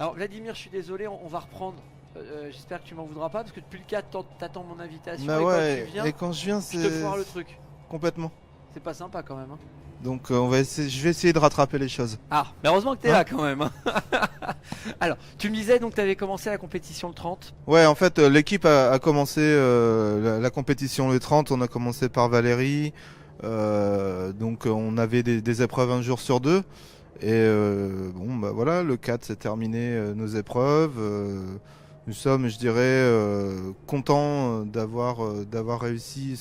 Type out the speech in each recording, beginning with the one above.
Alors Vladimir, je suis désolé, on va reprendre. J'espère que tu m'en voudras pas parce que depuis le 4 t'attends mon invitation Bah et quand ouais, tu viens, et quand je viens, je te c'est foire le truc. complètement. C'est pas sympa quand même. Hein. Donc je vais essayer de rattraper les choses. Ah, mais heureusement que t'es Hein. là quand même. Hein. Alors, tu me disais donc t'avais commencé la compétition le 30. Ouais, en fait, l'équipe a commencé la compétition le 30. On a commencé par Valérie. Donc on avait des épreuves un jour sur deux. Et bon, bah voilà, le 4 s'est terminé nos épreuves. Nous sommes, je dirais, contents d'avoir réussi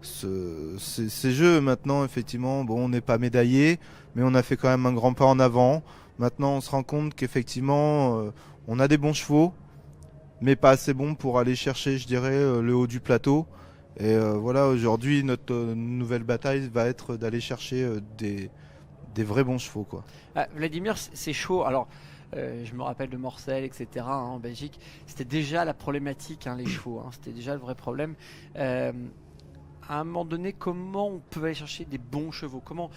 ces jeux. Maintenant, effectivement, bon, on n'est pas médaillé, mais on a fait quand même un grand pas en avant. Maintenant, on se rend compte qu'effectivement, on a des bons chevaux, mais pas assez bons pour aller chercher, je dirais, le haut du plateau. Et voilà, aujourd'hui, notre nouvelle bataille va être d'aller chercher des vrais bons chevaux, quoi. Ah, Vladimir, c'est chaud. Alors, je me rappelle de Morcel, etc. Hein, en Belgique, c'était déjà la problématique, hein, les chevaux. Hein, c'était déjà le vrai problème. À un moment donné, comment on peut aller chercher des bons chevaux? Comment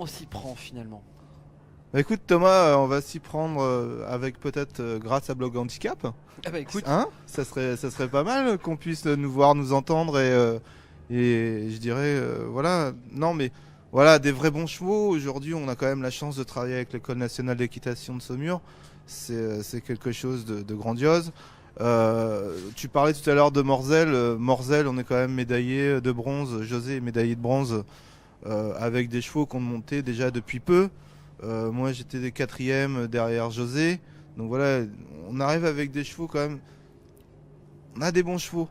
on s'y prend finalement? Bah écoute Thomas, on va s'y prendre avec peut-être grâce à Blog Handicap. Ah bah écoute, Hein, ça serait pas mal qu'on puisse nous voir, nous entendre et je dirais voilà, non mais voilà, des vrais bons chevaux. Aujourd'hui, on a quand même la chance de travailler avec l'École nationale d'équitation de Saumur. C'est quelque chose de grandiose. Tu parlais tout à l'heure de Morzel. Morzel, on est quand même médaillé de bronze. José est médaillé de bronze avec des chevaux qu'on montait déjà depuis peu. Moi, j'étais des quatrièmes derrière José. Donc voilà, on arrive avec des chevaux quand même. On a des bons chevaux,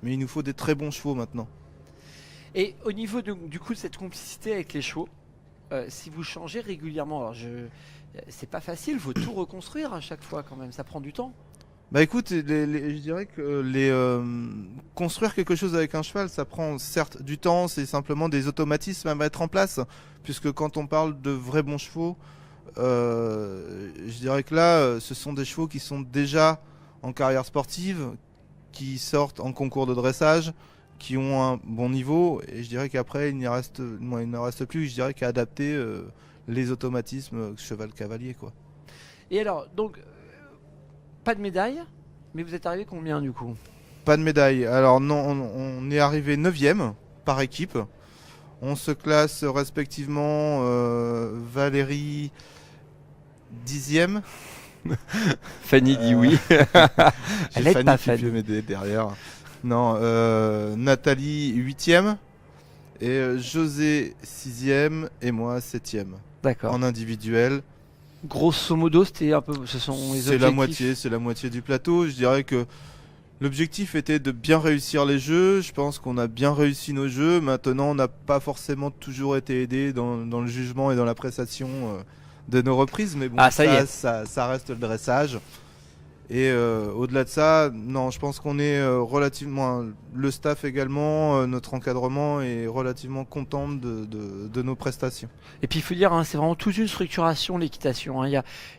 mais il nous faut des très bons chevaux maintenant. et au niveau du coup de cette complicité avec les chevaux, si vous changez régulièrement, alors c'est pas facile, faut tout reconstruire à chaque fois quand même, ça prend du temps. Bah écoute, je dirais que construire quelque chose avec un cheval, ça prend certes du temps, c'est simplement des automatismes à mettre en place. Puisque quand on parle de vrais bons chevaux, je dirais que là, ce sont des chevaux qui sont déjà en carrière sportive, qui sortent en concours de dressage, qui ont un bon niveau. Et je dirais qu'après, il ne reste plus, je dirais, qu'à adapter les automatismes cheval-cavalier, quoi. Et alors, donc, pas de médaille, mais vous êtes arrivé combien du coup? Pas de médaille. Alors non, on est arrivé 9e par équipe. On se classe respectivement Valérie 10e. Fanny dit oui. J'ai Elle aide Fanny pas, qui Fanny. peut m'aider derrière. Non, Nathalie 8e. Et José 6e et moi 7e. D'accord. En individuel. Grosso modo, c'était un peu, ce sont les objectifs. C'est la moitié du plateau. Je dirais que l'objectif était de bien réussir les jeux. Je pense qu'on a bien réussi nos jeux. Maintenant, on n'a pas forcément toujours été aidé dans le jugement et dans l'appréciation de nos reprises. Mais bon, Ah, ça y est. ça reste le dressage. Et au-delà de ça, non, je pense qu'on est relativement, le staff également, notre encadrement est relativement content de nos prestations. Et puis il faut dire, hein, c'est vraiment toute une structuration l'équitation. Hein.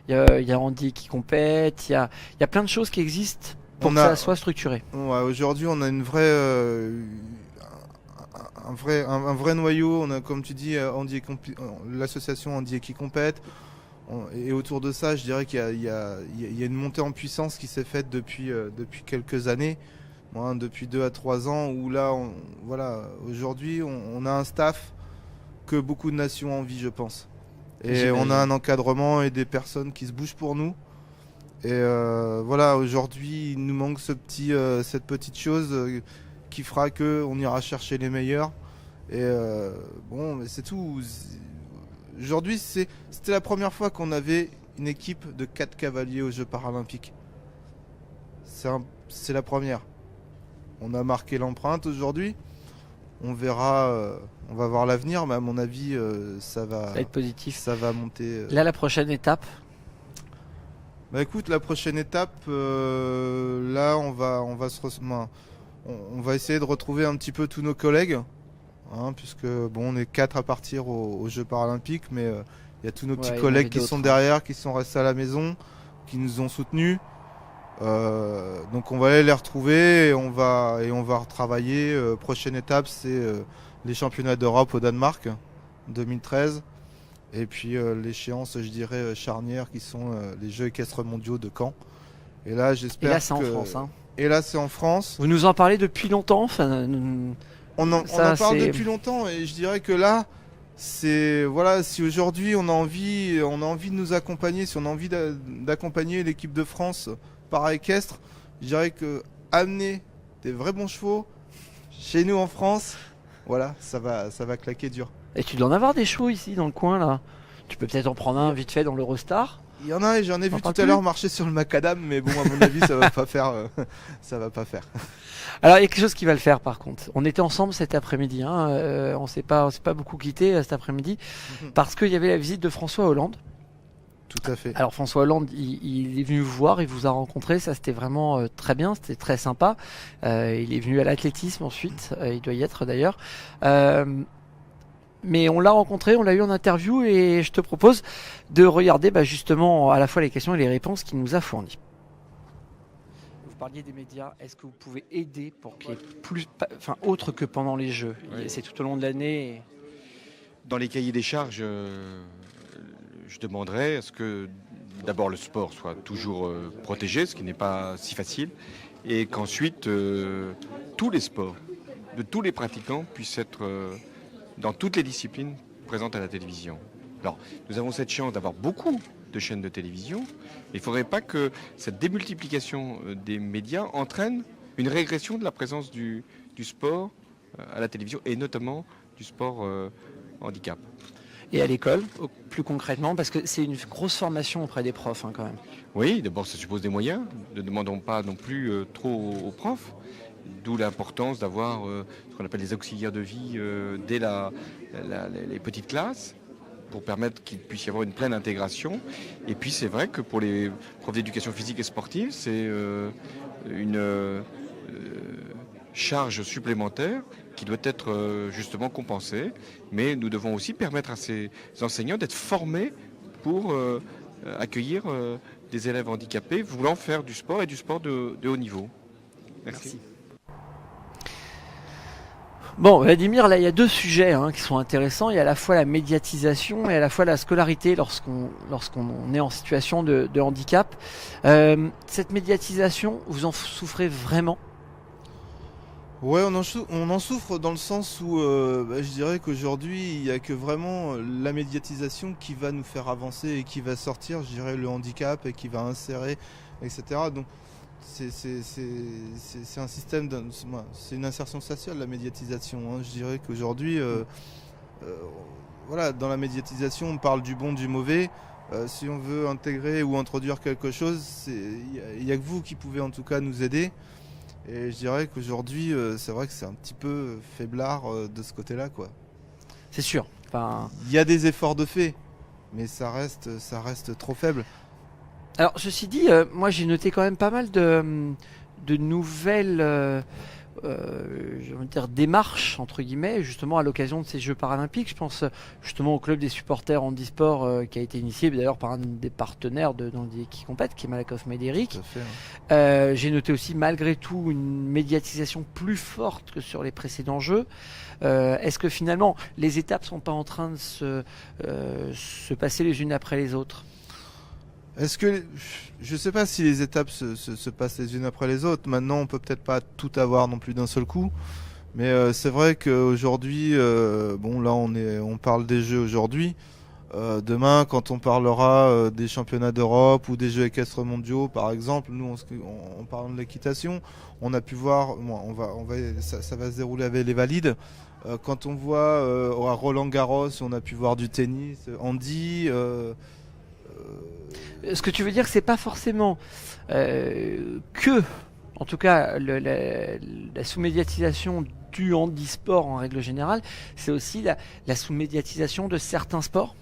Il y a Andy qui compète, il y a plein de choses qui existent pour On que a- ça soit structuré. Ouais, aujourd'hui, on a une vraie, un vrai noyau. On a, comme tu dis, l'association Andy qui compète. Et autour de ça, je dirais qu'il y a une montée en puissance qui s'est faite depuis quelques années, hein, depuis 2 à 3 ans, où là, voilà, aujourd'hui, on a un staff que beaucoup de nations envient, je pense. Et J'imagine. on a un encadrement et des personnes qui se bougent pour nous. Et voilà, aujourd'hui, il nous manque cette petite chose qui fera qu'on ira chercher les meilleurs. Et bon, mais c'est tout. Aujourd'hui, c'était la première fois qu'on avait une équipe de 4 cavaliers aux Jeux paralympiques. C'est la première. On a marqué l'empreinte aujourd'hui. On verra, on va voir l'avenir, mais à mon avis, Ça va être positif. ça va monter. Là, la prochaine étape, Bah écoute, la prochaine étape, là, on va essayer de retrouver un petit peu tous nos collègues. Hein, puisque bon, on est 4 à partir aux Jeux paralympiques, mais il y a tous nos Ouais, petits il y en collègues avait qui sont d'autres, derrière, qui sont restés à la maison, qui nous ont soutenus. Donc on va aller les retrouver et on va retravailler. Prochaine étape, c'est les championnats d'Europe au Danemark 2013. Et puis l'échéance, je dirais, charnière, qui sont les Jeux équestres mondiaux de Caen. Et là, j'espère Et là, c'est que... en France. Hein. Et là, c'est en France. Vous nous en parlez depuis longtemps. Enfin, On en parle depuis longtemps, et je dirais que là, c'est voilà, si aujourd'hui on a envie de nous accompagner, si on a envie d'accompagner l'équipe de France par équestre, je dirais que amener des vrais bons chevaux chez nous en France, voilà, ça va claquer dur. Et tu dois en avoir des chevaux ici dans le coin là. Tu peux peut-être en prendre un vite fait dans l'Eurostar. Il y en a, et j'en ai vu tout à l'heure marcher sur le macadam, mais bon, à mon avis, ça va pas faire. Ça va pas faire. Alors, il y a quelque chose qui va le faire, par contre. On était ensemble cet après-midi. Hein. On s'est pas beaucoup quitté cet après-midi parce qu'il y avait la visite de François Hollande. Tout à fait. Alors, François Hollande, il est venu vous voir, il vous a rencontré. Ça, c'était vraiment très bien. C'était très sympa. Il est venu à l'athlétisme ensuite. Il doit y être d'ailleurs. Mais on l'a rencontré, on l'a eu en interview, et je te propose de regarder justement à la fois les questions et les réponses qu'il nous a fournies. Vous parliez des médias, est-ce que vous pouvez aider pour qu'il y ait plus, autre que pendant les Jeux? Oui. C'est tout au long de l'année. Et... Dans les cahiers des charges, je demanderais à ce que d'abord le sport soit toujours protégé, ce qui n'est pas si facile, et qu'ensuite tous les sports, de tous les pratiquants, puissent être dans toutes les disciplines présentes à la télévision. Alors, nous avons cette chance d'avoir beaucoup de chaînes de télévision. Il ne faudrait pas que cette démultiplication des médias entraîne une régression de la présence du sport à la télévision, et notamment du sport handicap. Et à l'école, plus concrètement, parce que c'est une grosse formation auprès des profs quand même. Oui, d'abord ça suppose des moyens. Ne demandons pas non plus trop aux profs. D'où l'importance d'avoir ce qu'on appelle les auxiliaires de vie dès les petites classes, pour permettre qu'il puisse y avoir une pleine intégration. Et puis c'est vrai que pour les profs d'éducation physique et sportive, c'est une charge supplémentaire qui doit être justement compensée. Mais nous devons aussi permettre à ces enseignants d'être formés pour accueillir des élèves handicapés voulant faire du sport, et du sport de haut niveau. Merci. Bon, Vladimir, là il y a deux sujets qui sont intéressants. Il y a à la fois la médiatisation et à la fois la scolarité lorsqu'on est en situation de handicap. Cette médiatisation, vous en souffrez vraiment? Ouais, on en souffre dans le sens où je dirais qu'aujourd'hui, il n'y a que vraiment la médiatisation qui va nous faire avancer et qui va sortir, je dirais, le handicap, et qui va insérer, etc. Donc, c'est un système, c'est une insertion sociale, la médiatisation. Je dirais qu'aujourd'hui, voilà, dans la médiatisation, on parle du bon, du mauvais. Si on veut intégrer ou introduire quelque chose, il n'y a que vous qui pouvez en tout cas nous aider. Et je dirais qu'aujourd'hui, c'est vrai que c'est un petit peu faiblard de ce côté-là, quoi. C'est sûr. Il y a des efforts de fait, mais ça reste trop faible. Alors, ceci dit, moi j'ai noté quand même pas mal de nouvelles je veux dire, démarches, entre guillemets, justement à l'occasion de ces Jeux paralympiques. Je pense justement au club des supporters handisport qui a été initié d'ailleurs par un des partenaires qui compète, qui est Malakoff Médéric. J'ai noté aussi malgré tout une médiatisation plus forte que sur les précédents Jeux. Est-ce que finalement les étapes sont pas en train de se passer les unes après les autres? Est-ce que je sais pas si les étapes se passent les unes après les autres. Maintenant, on peut peut-être pas tout avoir non plus d'un seul coup, mais c'est vrai qu'aujourd'hui, bon là on parle des Jeux aujourd'hui. Demain, quand on parlera des championnats d'Europe ou des Jeux équestres mondiaux, par exemple, nous en parlant de l'équitation, on a pu voir, ça va se dérouler avec les valides. Quand on voit à Roland-Garros, on a pu voir du tennis, handi. Ce que tu veux dire, c'est pas forcément que, en tout cas, la sous-médiatisation du handisport en règle générale, c'est aussi la sous-médiatisation de certains sports.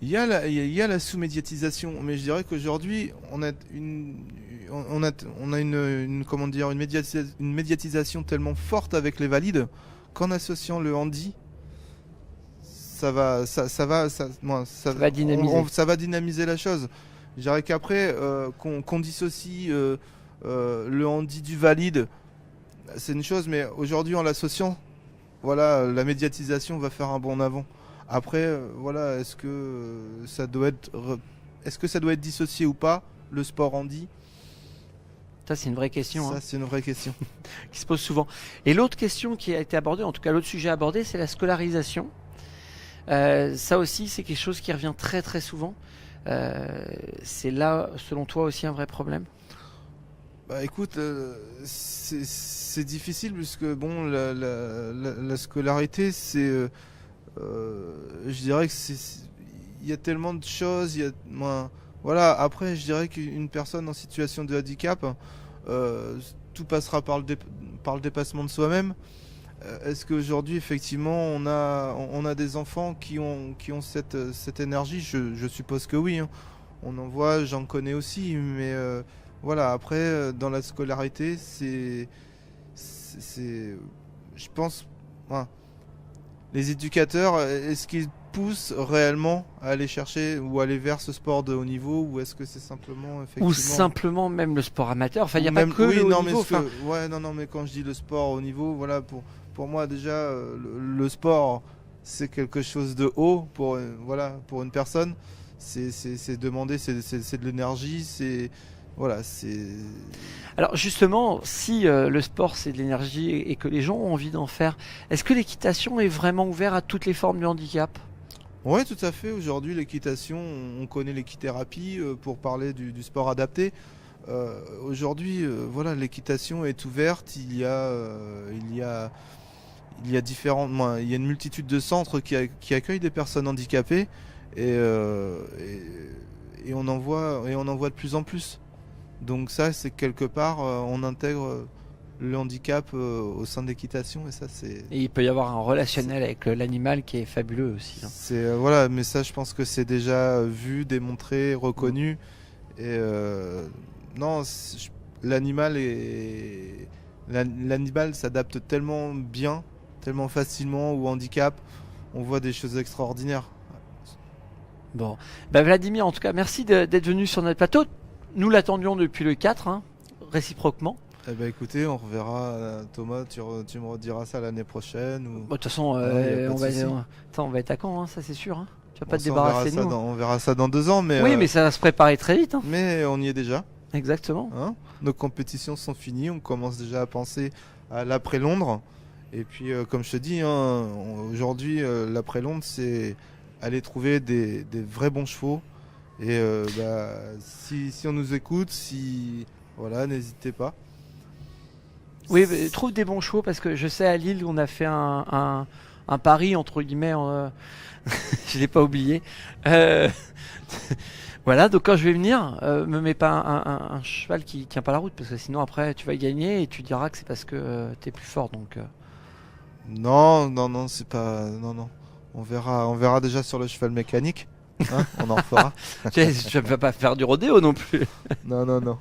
Il y a la sous-médiatisation, mais je dirais qu'aujourd'hui, on a une médiatisation tellement forte avec les valides qu'en associant le handi, ça va dynamiser la chose. Je dirais qu'après, qu'on dissocie le handi du valide, c'est une chose, mais aujourd'hui en l'associant, voilà, la médiatisation va faire un bond en avant. Après, voilà, est-ce que ça doit être dissocié ou pas, le sport handi? Ça, c'est une vraie question Ça, c'est une vraie question. qui se pose souvent. Et l'autre question qui a été abordée, en tout cas l'autre sujet abordé, c'est la scolarisation. Ça aussi, c'est quelque chose qui revient très très souvent. C'est là, selon toi, aussi un vrai problème? Bah écoute, c'est difficile puisque bon, la scolarité, je dirais que il y a tellement de choses, voilà. Après, je dirais qu'une personne en situation de handicap, tout passera par le dépassement de soi-même. Est-ce qu'aujourd'hui, effectivement, on a des enfants qui ont cette énergie? Je suppose que oui, hein. On en voit, j'en connais aussi, mais voilà. Après, dans la scolarité, je pense, voilà, les éducateurs, est-ce qu'ils poussent réellement à aller chercher ou aller vers ce sport de haut niveau, ou est-ce que c'est simplement effectivement... Ou simplement même le sport amateur. Enfin, il n'y a Même- pas que oui, le haut non, niveau. mais Enfin, ouais, non, mais quand je dis le sport au niveau, voilà, pour moi déjà, le sport, c'est quelque chose de haut voilà, pour une personne. C'est demandé, c'est de l'énergie, voilà, alors justement, si le sport c'est de l'énergie et que les gens ont envie d'en faire, est-ce que l'équitation est vraiment ouverte à toutes les formes de handicap? Ouais, tout à fait. Aujourd'hui, l'équitation, on connaît l'équithérapie pour parler du sport adapté. Aujourd'hui, voilà, l'équitation est ouverte. Il y a il y a une multitude de centres qui accueillent des personnes handicapées et on en voit de plus en plus. Donc ça, c'est quelque part, on intègre le handicap au sein de l'équitation, et ça, Et il peut y avoir un relationnel avec l'animal qui est fabuleux aussi, hein. voilà. Mais ça, je pense que c'est déjà vu, démontré, reconnu. Et non, l'animal s'adapte tellement bien, tellement facilement au handicap. On voit des choses extraordinaires. Bon, bah, Vladimir, en tout cas, merci d'être venu sur notre plateau. Nous l'attendions depuis le 4, hein, réciproquement. Eh ben écoutez, on reverra. Thomas, tu me rediras ça l'année prochaine ou... Bon, de toute façon, y a pas de souci. on va être à Caen, hein, ça c'est sûr, hein. Tu vas Bon, pas te ça, débarrasser de nous. on verra ça dans 2 ans, mais Oui, mais ça va se préparer très vite, hein. mais on y est déjà. Exactement. Hein. Nos compétitions sont finies, on commence déjà à penser à l'après-Londres. Et puis, comme je te dis, hein, aujourd'hui, l'après-Londres, c'est aller trouver des vrais bons chevaux. Et si on nous écoute, voilà, n'hésitez pas. Oui, mais trouve des bons chevaux parce que je sais à Lille on a fait un pari entre guillemets, je l'ai pas oublié. Voilà, donc quand je vais venir, me mets pas un cheval qui tient pas la route parce que sinon après tu vas gagner et tu diras que c'est parce que t'es plus fort. Donc Non, c'est pas... Non. On verra déjà sur le cheval mécanique. Hein, on en refera. tu vas pas faire du rodéo non plus. Non.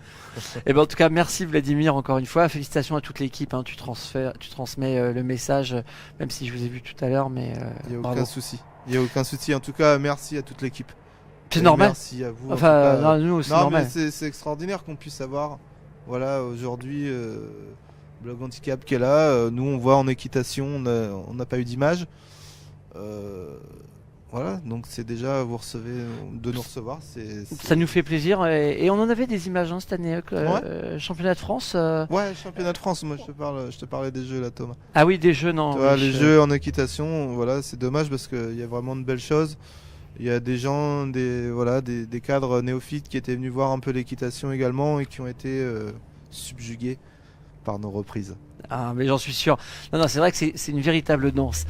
Et ben en tout cas merci Vladimir encore une fois, félicitations à toute l'équipe, hein. Tu transmets le message, même si je vous ai vu tout à l'heure, mais Il n'y a bravo. aucun souci. Il n'y a aucun souci. En tout cas, merci à toute l'équipe. C'est Et normal. Merci à vous. En Enfin tout cas, non, nous c'est non, normal. mais c'est extraordinaire qu'on puisse avoir, voilà, aujourd'hui, Blog Handicap qui est là. Nous, on voit en équitation, on n'a pas eu d'image. Voilà, donc c'est déjà, vous recevez, de nous recevoir. Ça nous fait plaisir et on en avait des images, hein, cette année, championnat de France. Ouais, championnat de France, moi je te parlais des jeux là, Thomas. Ah oui, des jeux, non. Tu vois, oui, les jeux en équitation, voilà, c'est dommage parce qu'il y a vraiment de belles choses. Il y a des gens, des cadres néophytes qui étaient venus voir un peu l'équitation également et qui ont été subjugués par nos reprises. Ah, mais j'en suis sûr. Non, c'est vrai que c'est une véritable danse.